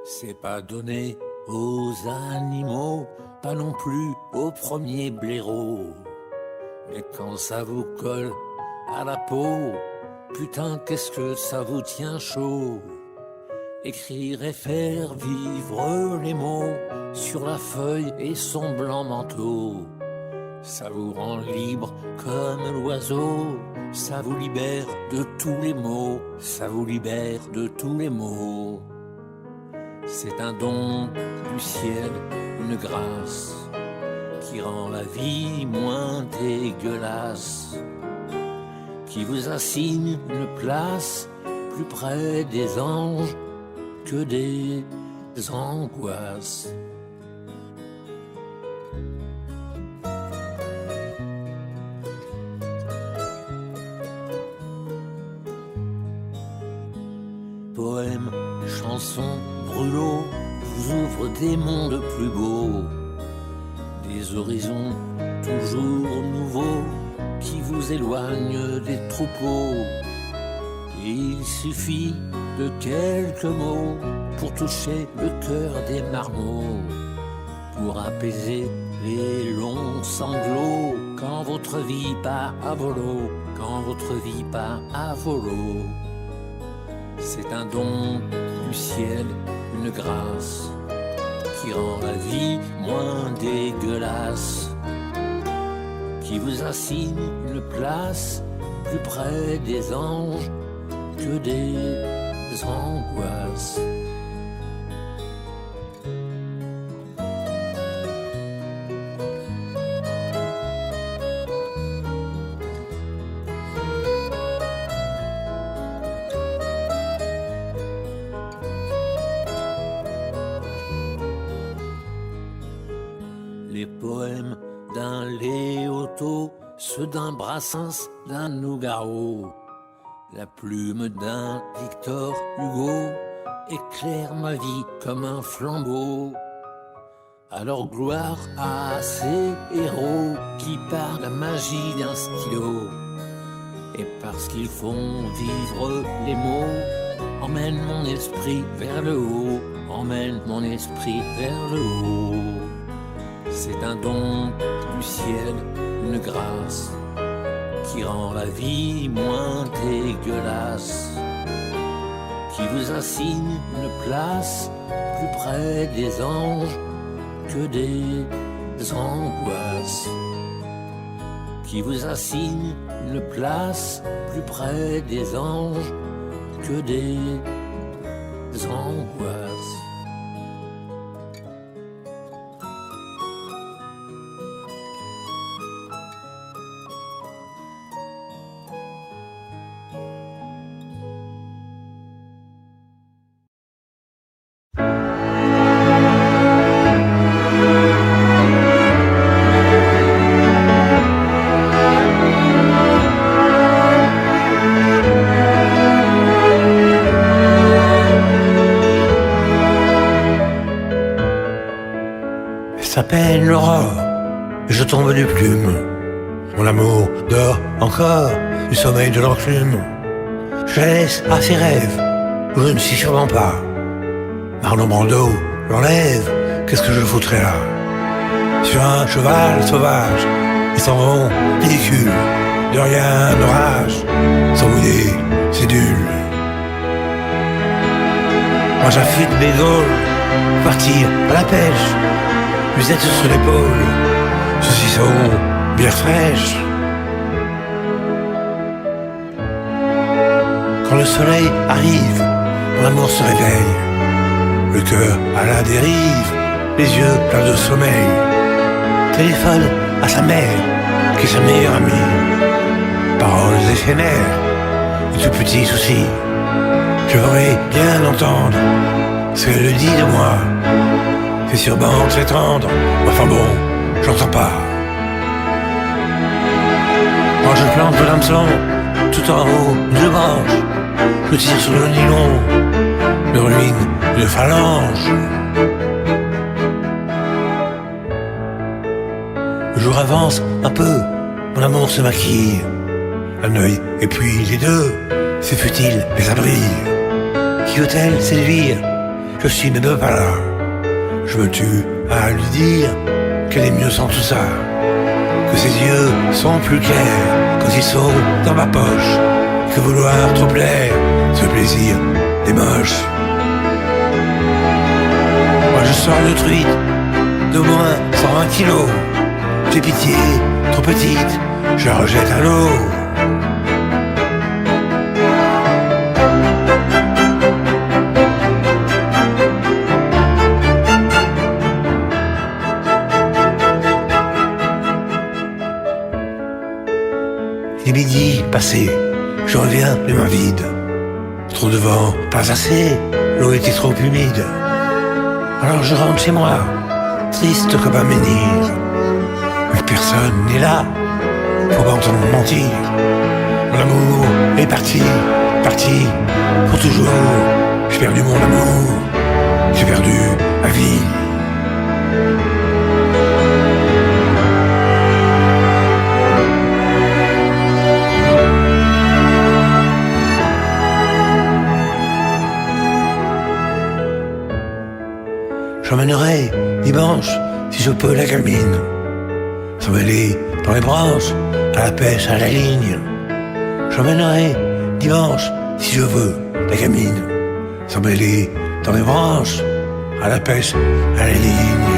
C'est pas donné aux animaux, pas non plus aux premiers blaireaux. Mais quand ça vous colle à la peau, putain qu'est-ce que ça vous tient chaud. Écrire et faire vivre les mots sur la feuille et son blanc manteau. Ça vous rend libre comme l'oiseau, ça vous libère de tous les maux, ça vous libère de tous les maux. C'est un don du ciel, une grâce qui rend la vie moins dégueulasse, qui vous assigne une place plus près des anges que des angoisses. Poèmes, chansons, brûlots vous ouvrent des mondes plus beaux, des horizons toujours nouveaux qui vous éloignent des troupeaux. Il suffit de quelques mots pour toucher le cœur des marmots, pour apaiser les longs sanglots quand votre vie part à volo, quand votre vie part à volo. C'est un don du ciel, une grâce qui rend la vie moins dégueulasse, qui vous assigne une place plus près des anges que des angoisses. Les poèmes d'un Léoto, ceux d'un Brassens, d'un Nougaro, la plume d'un Victor Hugo éclaire ma vie comme un flambeau. Alors gloire à ces héros qui par la magie d'un stylo et parce qu'ils font vivre les mots, emmène mon esprit vers le haut, emmène mon esprit vers le haut. C'est un don du ciel, une grâce qui rend la vie moins dégueulasse, qui vous assigne une place plus près des anges que des angoisses, qui vous assigne une place plus près des anges que des angoisses. S'appelle l'aurore, je tombe du plume. Mon amour dort encore du sommeil de l'enclume. Je la laisse à ses rêves, où je ne suis sûrement pas. Marlon Brando l'enlève, qu'est-ce que je foutrais là? Sur un cheval sauvage, ils s'en vont ridicules, de rien d'orage, sans mouiller, c'est nul. Moi j'affûte mes gaules, partir à la pêche, musette sur l'épaule, saucisson, bière fraîche. Quand le soleil arrive, mon amour se réveille, le cœur à la dérive, les yeux pleins de sommeil. Téléphone à sa mère, qui est sa meilleure amie. Paroles éphémères, et tout petit souci. Je voudrais bien entendre ce qu'elle dit de moi. C'est sûrement très tendre, enfin bon, j'entends pas. Moi je plante de l'hameçon, tout en haut de branche. Je tire sur le nylon, de ruine de phalange. Le jour avance un peu, mon amour se maquille. Un œil et puis les deux, c'est futile mais ça brille. Qui veut-elle séduire? je suis ne pas là. Je me tue à lui dire qu'elle est mieux sans tout ça, que ses yeux sont plus clairs quand ils sont dans ma poche, que vouloir trop plaire, ce plaisir est moche. Moi je sors de truite, d'au moins 120 kilos. J'ai pitié, trop petite, je la rejette à l'eau. Les midi passé, je reviens les mains vides. Trop de vent, pas assez, l'eau était trop humide. Alors je rentre chez moi, triste comme un menhir. Mais personne n'est là, faut pas entendre mentir. Mon amour est parti, parti, pour toujours. J'ai perdu mon amour, j'ai perdu ma vie. J'emmènerai dimanche, si je peux, la gamine s'emmêler dans les branches, à la pêche, à la ligne. J'emmènerai dimanche, si je veux, la gamine s'emmêler dans les branches, à la pêche, à la ligne.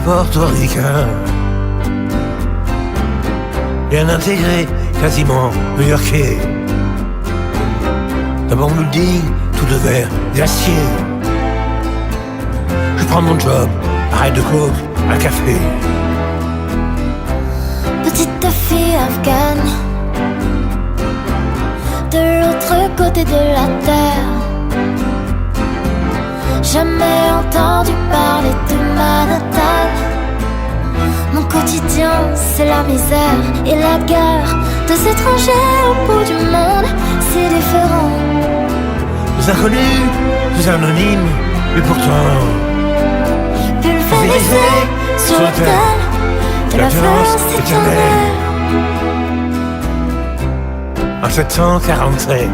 Portoricain, bien intégré, quasiment new-yorkais. Dans mon building, tout de verre glacier. Je prends mon job, arrête de coke, un café. Petite fille afghane, de l'autre côté de la terre. Jamais entendu parler de Manhattan. Mon quotidien, c'est la misère et la guerre. Deux étrangers au bout du monde, c'est différent. Deux inconnus, deux anonymes, mais pourtant pulvérisés sur l'autel de la violence éternelle. En 747,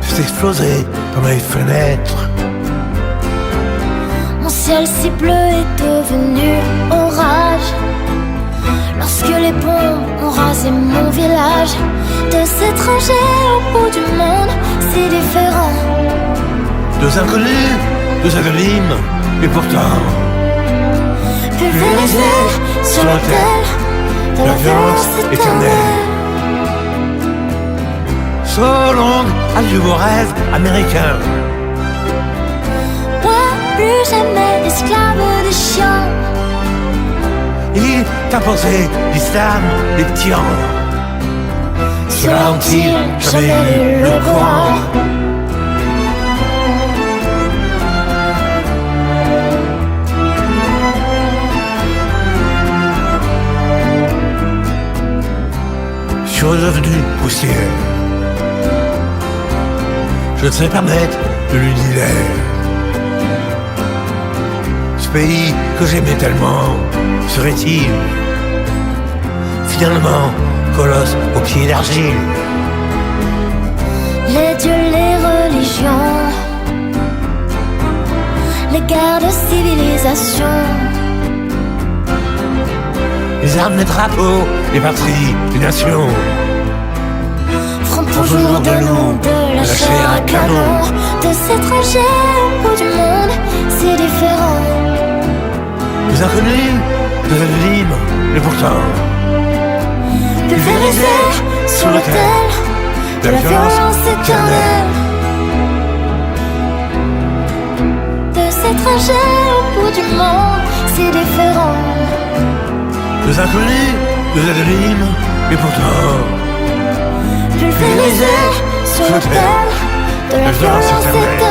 j'ai explosé dans mes fenêtres. Mon ciel si bleu est devenu orage lorsque les bombes ont rasé mon village. Deux étrangers au bout du monde, c'est différent. Deux inconnus, deux anonymes, et pourtant pulvérisés sur l'autel de la violence éternelle. So long, adieu vos rêves américains. Moi, plus jamais esclave des chiens. Il t'imposait l'islam des tyrans. Sur l'Antille, jamais lu le Coran. Je suis redevenu poussière. Je ne sais pas mettre de l'univers. Ce pays que j'aimais tellement serait-il finalement colosse aux pieds d'argile? Les dieux, les religions, les guerres de civilisation, les armes, les drapeaux, les patries, les nations feront toujours de nous de la chair à canon. Deux étrangers au bout du monde, c'est différent. Des inconnus, des anonymes, et pourtant pulvérisés sur l'autel de la violence éternelle. Deux étrangers au bout du monde, c'est différent. Des inconnus, des anonymes, et pourtant pulvérisés sur l'autel de la violence éternelle.